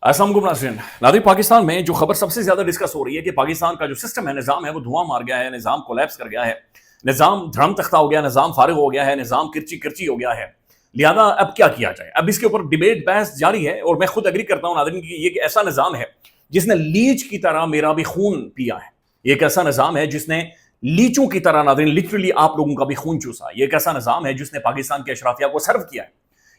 अस्सलाम वालेकुम नाज़रीन। नाज़रीन, पाकिस्तान में जो खबर सबसे ज्यादा डिस्कस हो रही है कि पाकिस्तान का जो सिस्टम है, निज़ाम है, वो धुआं मार गया है, निज़ाम कोलैप्स कर गया है, निज़ाम धर्म तख्ता हो गया, निज़ाम फारिग हो गया है, निज़ाम किरची किरची हो गया है। लिहाजा अब क्या किया जाए? अब इसके ऊपर डिबेट बहस जारी है और मैं खुद एग्री करता हूँ नाज़रीन कि ये एक ऐसा निज़ाम है जिसने लीच की तरह मेरा भी खून पिया है। ये एक ऐसा निज़ाम है जिसने लीचों की तरह नाज़रीन लिटरली आप लोगों का भी खून चूसा। ये एक ऐसा निज़ाम है जिसने पाकिस्तान के अशराफिया को सर्व किया है।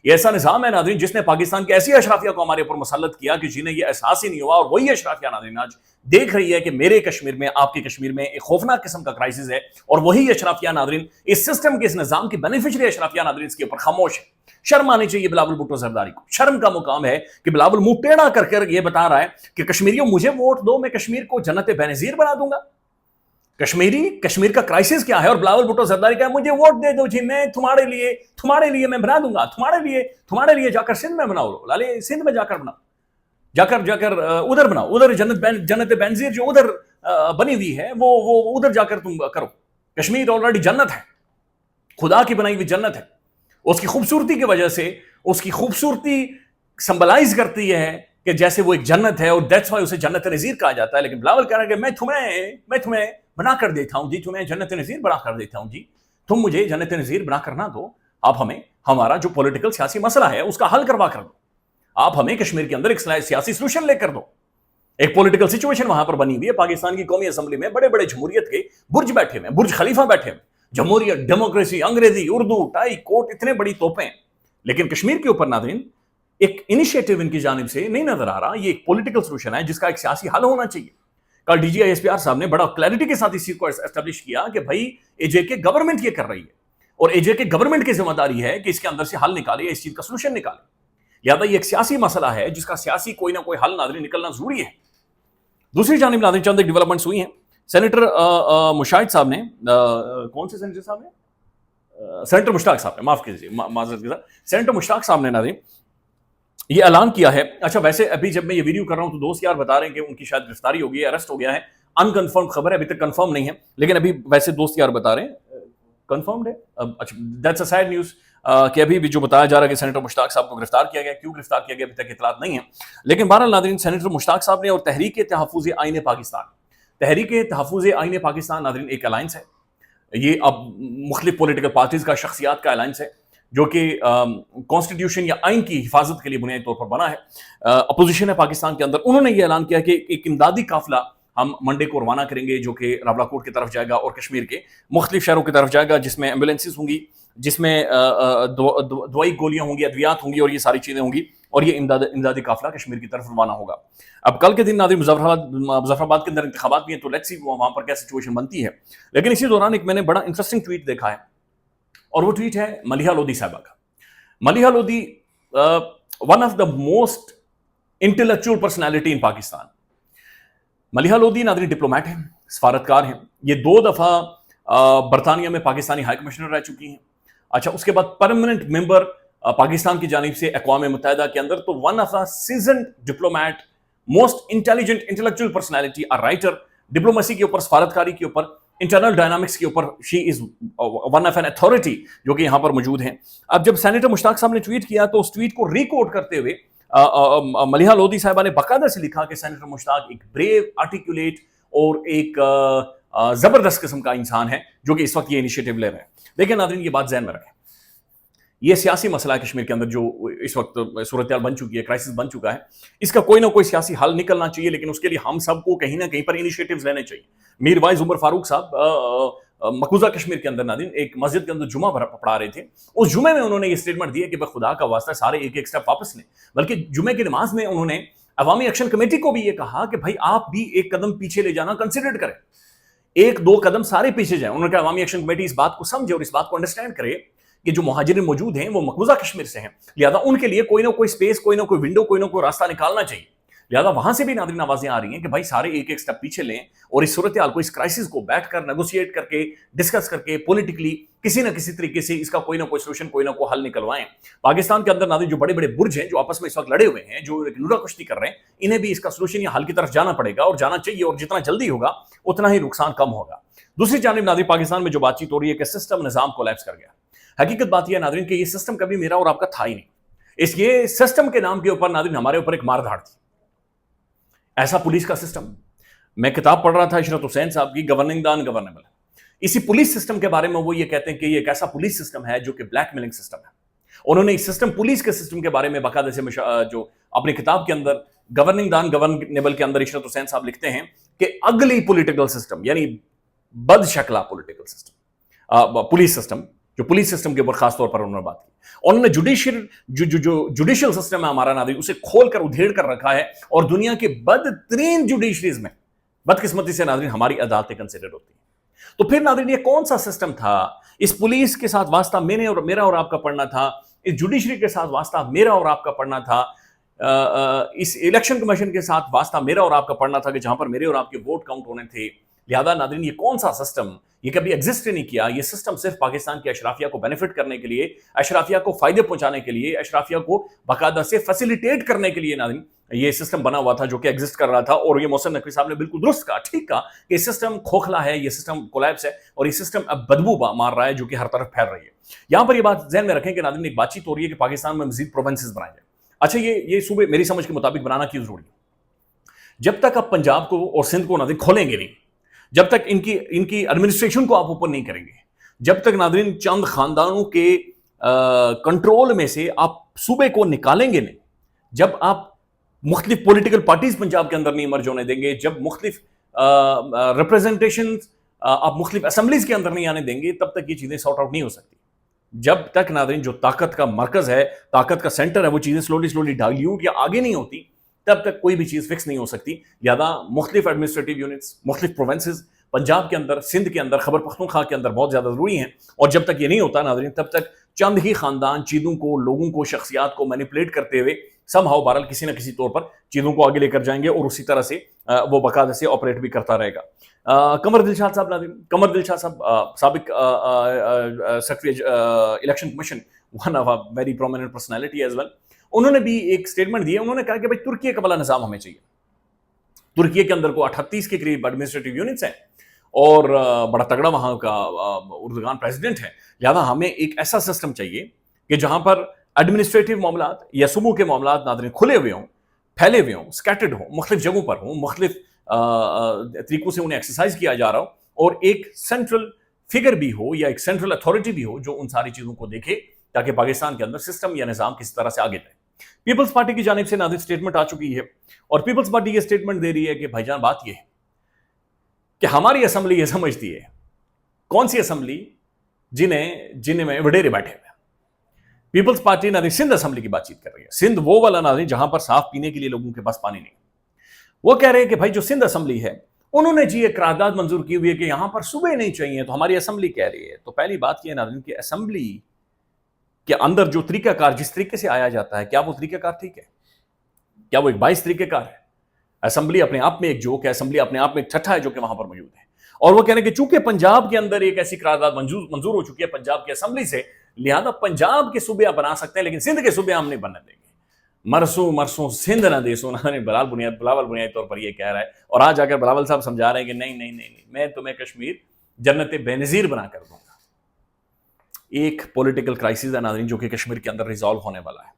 ये ऐसा निज़ाम है नाज़रीन जिसने पाकिस्तान के ऐसी अशराफिया को हमारे ऊपर मुसल्लत किया कि जिन्हें ये एहसास ही नहीं हुआ, और वही अशराफिया नाज़रीन आज देख रही है कि मेरे कश्मीर में, आपके कश्मीर में एक खौफनाक किस्म का क्राइसिस है, और वही अशराफिया नाज़रीन इस सिस्टम के, इस निज़ाम की बेनिफिशियरी अशराफिया नाज़रीन इसके ऊपर खामोश है। शर्म आनी चाहिए बिलावल भुट्टो जरदारी को। शर्म का मुकाम है कि बिलावल मुंह टेढ़ा कर ये बता रहा है कि कश्मीरियों मुझे वोट दो, मैं कश्मीर को जन्नत बेनज़ीर बना दूंगा। कश्मीर का क्राइसिस क्या है, और बिलावल भुट्टो जरदारी का मुझे वोट दे दो जी, मैं तुम्हारे लिए मैं बना दूंगा, तुम्हारे लिए जाकर सिंध में बनाओ, लाले सिंध में जाकर बनाओ, जाकर जाकर उधर बनाओ, उधर जन्नत बेनजीर जो उधर बनी हुई है वो उधर जाकर तुम करो। कश्मीर ऑलरेडी जन्नत है, खुदा की बनाई हुई जन्नत है। उसकी खूबसूरती की वजह से, उसकी खूबसूरती संबलाइज करती है कि जैसे वो एक जन्नत है, और दैट्स वाई उसे जन्नत नज़ीर कहा जाता है। लेकिन बिलावल कह रहा है कि मैं तुम्हें बना कर देता हूं जी, तुम्हें जन्नत नज़ीर बना कर देता हूं जी, तुम मुझे जन्नत नज़ीर बना कर ना दो, आप हमें हमारा जो पॉलिटिकल सियासी मसला है उसका हल करवा कर दो, आप हमें कश्मीर के अंदर एक सियासी सोल्यूशन लेकर दो। एक पॉलिटिकल सिचुएशन वहां पर बनी हुई है। पाकिस्तान की कौमी असेंबली में बड़े बड़े जमहूरियत के बुर्ज बैठे हुए, बुर्ज खलीफा बैठे हुए, जमहूरियत, डेमोक्रेसी, अंग्रेजी, उर्दू, टाई, कोट, इतने बड़ी तोपें। लेकिन कश्मीर के ऊपर नाज़रीन एक इनिशिएटिव इनकी जानिब से नहीं नजर आ रहा। ये एक पॉलिटिकल सोल्यूशन है जिसका एक सियासी हल होना चाहिए। कल DGI-SPR साहब ने बड़ा क्लैरिटी के साथ इस चीज को एस्टेब्लिश किया कि भाई AJK गवर्नमेंट ये कर रही है, और AJK गवर्नमेंट की जिम्मेदारी है कि इसके अंदर से हल निकाले, इस चीज का सोल्यूशन निकाले। लिहाजा ये एक सियासी मसला है जिसका सियासी कोई ना कोई हल नाज़रीन निकलना जरूरी है। दूसरी जानिब नाज़रीन चंद डेवलपमेंट्स हुई हैं। सेनेटर मुशाहिद साहब ने, कौन से सेनेटर साहब ने, सेनेटर मुश्ताक साहब ने, माफ कीजिए, माजरत के साथ, सेनेटर मुश्ताक साहब ने नाज़रीन ये ऐलान किया है। अच्छा, वैसे अभी जब मैं ये वीडियो कर रहा हूं तो दोस्त यार बता रहे हैं कि उनकी शायद गिरफ्तारी हो गई है, अरेस्ट हो गया है। अनकन्फर्म खबर है, अभी तक कंफर्म नहीं है, लेकिन अभी वैसे दोस्त यार बता रहे हैं कंफर्म्ड है। अच्छा, दैट्स अ सैड न्यूज़ कि अभी भी जो बताया जा रहा है कि सेनेटर मुश्ताक साहब को गिरफ्तार किया गया। क्यों गिरफ्तार किया गया अभी तक इतलात नहीं है। लेकिन बहरहाल नाज़रीन, सेनेटर मुश्ताक साहब ने और तहरीक-ए-तहफ़्फ़ुज़ आईन पाकिस्तान, तहरीक-ए-तहफ़्फ़ुज़ आईन पाकिस्तान नाज़रीन एक अलायंस है। ये अब मुख्तलिफ पॉलिटिकल पार्टीज का, शख्सियात का अलायंस है जो कि कॉन्स्टिट्यूशन या आइन की हिफाजत के लिए बुनियादी तौर पर बना है। अपोजिशन है पाकिस्तान के अंदर। उन्होंने ये ऐलान किया कि एक इमदादी काफिला हम मंडे को रवाना करेंगे जो कि रावलाकोट की तरफ जाएगा और कश्मीर के मुख्तलिफ शहरों की तरफ जाएगा, जिसमें एम्बुलेंसेज होंगी, जिसमें दवाई गोलियां होंगी, अद्वियात होंगी, और ये सारी चीज़ें होंगी, और ये इमदादी काफिला कश्मीर की तरफ रवाना होगा। अब कल के दिन नाज़रीन मुजफ्फराबाद के अंदर इंतखाबात भी हैं, तो लेट्स सी वहाँ पर क्या सिचुएशन बनती है। लेकिन इसी दौरान एक मैंने बड़ा इंटरेस्टिंग ट्वीट देखा है, और वो ट्वीट है मलिहा लोधी साहबा का। Maliha Lodhi one of the most intellectual personality इन पाकिस्तान। मलिहा लोधी नाज़रीन डिप्लोमेट हैं, सफारतकार हैं। ये 2 दफ़ा बरतानिया में पाकिस्तानी हाई कमिश्नर रह चुकी हैं। अच्छा, उसके बाद परमानेंट मेंबर पाकिस्तान की जानिब से अक़वाम मुत्तहिदा के अंदर। तो one of the seasoned diplomat, most intelligent intellectual personality, a writer, diplomacy के ऊपर, सफारतकारी के ऊपर, इंटरनल डायनामिक्स के ऊपर she is one of an authority जो कि यहाँ पर मौजूद हैं। अब जब सेनेटर मुश्ताक साहब ने ट्वीट किया तो उस ट्वीट को रिकोट करते हुए मलिहा लोधी साहिबा ने बाकायदा से लिखा कि सेनेटर मुश्ताक एक ब्रेव, आर्टिकुलेट और एक जबरदस्त किस्म का इंसान है जो कि इस वक्त ये इनिशिएटिव ले रहे हैं। देखिए नाज़रीन, ये बात ज़हन में रखें, ये सियासी मसला है कश्मीर के अंदर जो इस वक्त सूरत बन चुकी है, क्राइसिस बन चुका है। इसका कोई ना कोई सियासी हल निकलना चाहिए, लेकिन उसके लिए हम सबको कहीं ना कहीं पर इनिशिएटिव्स लेने चाहिए। मीर वाइज उमर फारूक साहब मकबूजा कश्मीर के अंदर नाज़रीन एक मस्जिद के अंदर जुमा पढ़ा रहे थे। उस जुमे में उन्होंने ये स्टेटमेंट दिया कि भाई खुदा का वास्ता सारे एक एक स्टेप वापस लें। बल्कि जुमे की नमाज में उन्होंने अवामी एक्शन कमेटी को भी ये कहा कि भाई आप भी एक कदम पीछे ले जाना कंसिडर करें, 1-2 कदम सारे पीछे जाएं। उन्होंने कहा अवामी एक्शन कमेटी इस बात को समझे और इस बात को अंडरस्टैंड करे कि जो मुहाजिरिन मौजूद हैं वो मकबूजा कश्मीर से हैं, लिहाजा उनके लिए कोई ना कोई स्पेस, कोई ना कोई विंडो, कोई ना कोई रास्ता निकालना चाहिए। लिहाजा वहां से भी नाज़रीन आवाजें आ रही हैं कि भाई सारे एक एक स्टेप पीछे लें और इस सूरत हाल को, इस क्राइसिस को बैठकर नेगोशिएट करके, डिस्कस करके, पॉलिटिकली किसी ना किसी तरीके से इसका कोई ना कोई सोल्यूशन, कोई ना कोई हल निकलवाएं। पाकिस्तान के अंदर नाज़रीन जो बड़े बड़े बुर्ज हैं जो आपस में इस वक्त लड़े हुए हैं, जो लूरा कुश्ती कर रहे हैं, इन्हें भी इसका सोल्यूशन या हल की तरफ जाना पड़ेगा और जाना चाहिए, और जितना जल्दी होगा उतना ही नुकसान कम होगा। दूसरी जानिब नाज़रीन पाकिस्तान में जो बातचीत हो रही है कि सिस्टम, निज़ाम कोलैप्स कर गया। हकीकत बात यह नाज़रीन कि ये सिस्टम कभी मेरा और आपका था ही नहीं। इस ये सिस्टम के नाम के ऊपर नाज़रीन हमारे ऊपर एक मारधाड़ थी। ایسا پولیس کا سسٹم. میں کتاب پڑھ رہا تھا عشرت حسین صاحب کی گورننگ دا انگورنیبل. اسی پولیس سسٹم کے بارے میں وہ یہ کہتے ہیں کہ یہ ایک ایسا پولیس سسٹم ہے جو کہ بلیک میلنگ سسٹم ہے. انہوں نے اس سسٹم پولیس کے سسٹم کے بارے میں باقاعدہ سے جو اپنی کتاب کے اندر گورننگ دا انگورنیبل کے اندر عشرت حسین صاحب لکھتے ہیں کہ اگلی پولیٹیکل سسٹم یعنی بد Shukla political system police system جو پولیس سسٹم کے اوپر خاص طور پر انہوں نے بات کی. انہوں نے جوڈیشل سسٹم ہے ہمارا ناظرین اسے کھول کر ادھیڑ کر رکھا ہے اور دنیا کے بدترین جوڈیشریز میں بدقسمتی سے ناظرین ہماری عدالتیں کنسیڈر ہوتی ہیں. تو پھر ناظرین یہ کون سا سسٹم تھا؟ اس پولیس کے ساتھ واسطہ میرا اور آپ کا پڑھنا تھا, اس جوڈیشری کے ساتھ واسطہ میرا اور آپ کا پڑھنا تھا, اس الیکشن کمیشن کے ساتھ واسطہ میرا اور آپ کا پڑھنا تھا کہ جہاں پر میرے اور آپ کے ووٹ کاؤنٹ ہونے تھے. لہذا ناظرین یہ کون سا سسٹم, یہ کبھی ایگزسٹ نہیں کیا. یہ سسٹم صرف پاکستان کے اشرافیہ کو بینیفٹ کرنے کے لیے, اشرافیہ کو فائدے پہنچانے کے لیے, اشرافیہ کو باقاعدہ سے فیسیلیٹیٹ کرنے کے لیے ناظرین یہ سسٹم بنا ہوا تھا جو کہ ایگزسٹ کر رہا تھا. اور یہ محسن نقوی صاحب نے بالکل درست کہا, ٹھیک کہا کہ یہ سسٹم کھوکھلا ہے, یہ سسٹم کولیپس ہے اور یہ سسٹم اب بدبو مار رہا ہے جو کہ ہر طرف پھیل رہی ہے. یہاں پر یہ بات ذہن میں رکھیں کہ ناظرین ایک بات چیت ہو رہی ہے کہ پاکستان میں مزید پروونسز بنائے جائیں. اچھا یہ صوبے میری سمجھ کے مطابق بنانا کیوں ضروری ہے؟ جب تک آپ پنجاب کو اور سندھ کو ناظرین کھولیں گے نہیں, جب تک ان کی ایڈمنسٹریشن کو آپ اوپن نہیں کریں گے, جب تک ناظرین چند خاندانوں کے کنٹرول میں سے آپ صوبے کو نکالیں گے نہیں, جب آپ مختلف پولیٹیکل پارٹیز پنجاب کے اندر نہیں مرج ہونے دیں گے, جب مختلف ریپریزنٹیشن آپ مختلف اسمبلیز کے اندر نہیں آنے دیں گے, تب تک یہ چیزیں سارٹ آؤٹ نہیں ہو سکتی. جب تک ناظرین جو طاقت کا مرکز ہے, طاقت کا سینٹر ہے, وہ چیزیں سلولی ڈائلیوٹ یا آگے نہیں ہوتی, تب تک کوئی بھی چیز فکس نہیں ہو سکتی. لہذا مختلف ایڈمنسٹریٹو یونٹس, مختلف پروونسز پنجاب کے اندر, سندھ کے اندر, خیبر پختونخوا کے اندر بہت زیادہ ضروری ہیں. اور جب تک یہ نہیں ہوتا ناظرین, تب تک چند ہی خاندان چیزوں کو, لوگوں کو, شخصیات کو مینیپولیٹ کرتے ہوئے سم ہاؤ بہرحال کسی نہ کسی طور پر چیزوں کو آگے لے کر جائیں گے اور اسی طرح سے وہ باقاعدہ سے آپریٹ بھی کرتا رہے گا. قمر دلشاد صاحب ناظرین, قمر دلشاد صاحب سابق secretary election commission, one of very prominent personality as well, انہوں نے بھی ایک سٹیٹمنٹ دی ہے. انہوں نے کہا کہ بھائی ترکی کا والا نظام ہمیں چاہیے. ترکی کے اندر کو 38 کے قریب ایڈمنسٹریٹو یونٹس ہیں اور بڑا تگڑا وہاں کا اردگان پریزیڈنٹ ہے. لہذا ہمیں ایک ایسا سسٹم چاہیے کہ جہاں پر ایڈمنسٹریٹو معاملات یا صوبوں کے معاملات ناظرین کھلے ہوئے ہوں, پھیلے ہوئے ہوں, اسکیٹرڈ ہوں, مختلف جگہوں پر ہوں, مختلف طریقوں سے انہیں ایکسرسائز کیا جا رہا ہو, اور ایک سینٹرل فگر بھی ہو یا ایک سینٹرل اتھارٹی بھی ہو جو ان ساری چیزوں کو دیکھے, تاکہ پاکستان کے اندر سسٹم یا نظام کسی طرح سے آگے جائے. پیپلز پارٹی کی جانب سے ناظرین اسٹیٹمنٹ آ چکی ہے اور پیپلز پارٹی یہ اسٹیٹمنٹ دے رہی ہے کہ بھائی جان بات یہ ہے کہ ہماری اسمبلی یہ سمجھتی ہے, کون سی اسمبلی, جنہیں میں وڈیرے بیٹھے ہوئے. پیپلز پارٹی ناظرین سندھ اسمبلی کی بات چیت کر رہی ہے. سندھ وہ والا ناظرین جہاں پر صاف پینے کے لیے لوگوں کے پاس پانی نہیں. وہ کہہ رہے ہیں کہ بھائی جو سندھ اسمبلی ہے انہوں نے ایک قرارداد منظور کی ہوئی ہے کہ یہاں پر صوبے نہیں چاہیے, تو ہماری اسمبلی کہہ رہی ہے. تو پہلی بات یہ ناظرین کہ اسمبلی کے اندر جو طریقہ کار جس طریقے سے آیا جاتا ہے, کیا وہ طریقہ کار ٹھیک ہے؟ کیا وہ ایک 22 طریقہ کار ہے؟ اسمبلی اپنے آپ میں ایک جوک ہے, اسمبلی اپنے آپ میں ایک ٹھٹھا ہے جو کہ وہاں پر موجود ہے. اور وہ کہہ رہے ہیں کہ چونکہ پنجاب کے اندر ایک ایسی قرارداد منظور ہو چکی ہے پنجاب کی اسمبلی سے, لہذا پنجاب کے صوبے آپ بنا سکتے ہیں لیکن سندھ کے صوبے ہم نہیں بننے دیں گے. مرسوں سندھ نہ دے سونا. بلاول بنیادی طور پر یہ کہہ رہا ہے, اور آج آ کر بلاول صاحب سمجھا رہے ہیں کہ نہیں میں تمہیں کشمیر جنت بے نظیر بنا کر دوں گا. ایک پولیٹیکل کرائسس ہے ناظرین جو کہ کشمیر کے اندر ریزالو ہونے والا ہے.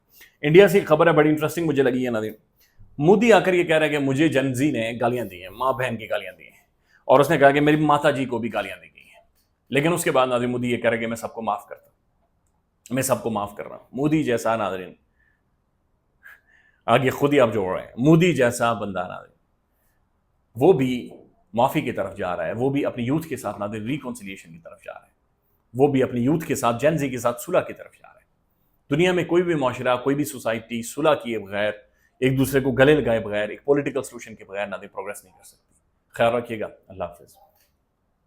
انڈیا سے ایک خبر ہے بڑی انٹرسٹنگ مجھے لگی ہے ناظرین. مودی آ کر یہ کہہ رہا ہے کہ مجھے جنزی نے گالیاں دی ہیں, ماں بہن کی گالیاں دی ہیں, اور اس نے کہا کہ میری ماتا جی کو بھی گالیاں دی گئی ہیں. لیکن اس کے بعد ناظرین مودی یہ کہہ رہا ہے کہ میں سب کو معاف کرتا ہوں, میں سب کو معاف کر رہا ہوں. مودی جیسا ناظرین, آگے خود ہی آپ جوڑ رہے ہیں, مودی جیسا بندہ ناظرین وہ بھی معافی کی طرف جا رہا ہے, وہ بھی اپنی یوتھ کے ساتھ ناظرین ریکنسیلیشن کی طرف جا رہا ہے, وہ بھی اپنی یوتھ کے ساتھ جین زی کے ساتھ صلح کی طرف جا رہا ہے. دنیا میں کوئی بھی معاشرہ, کوئی بھی سوسائٹی صلح کیے بغیر, ایک دوسرے کو گلے لگائے بغیر, ایک پولیٹیکل سولوشن کے بغیر ناظرین پروگریس نہیں کر سکتی. خیال رکھیے گا. اللہ حافظ.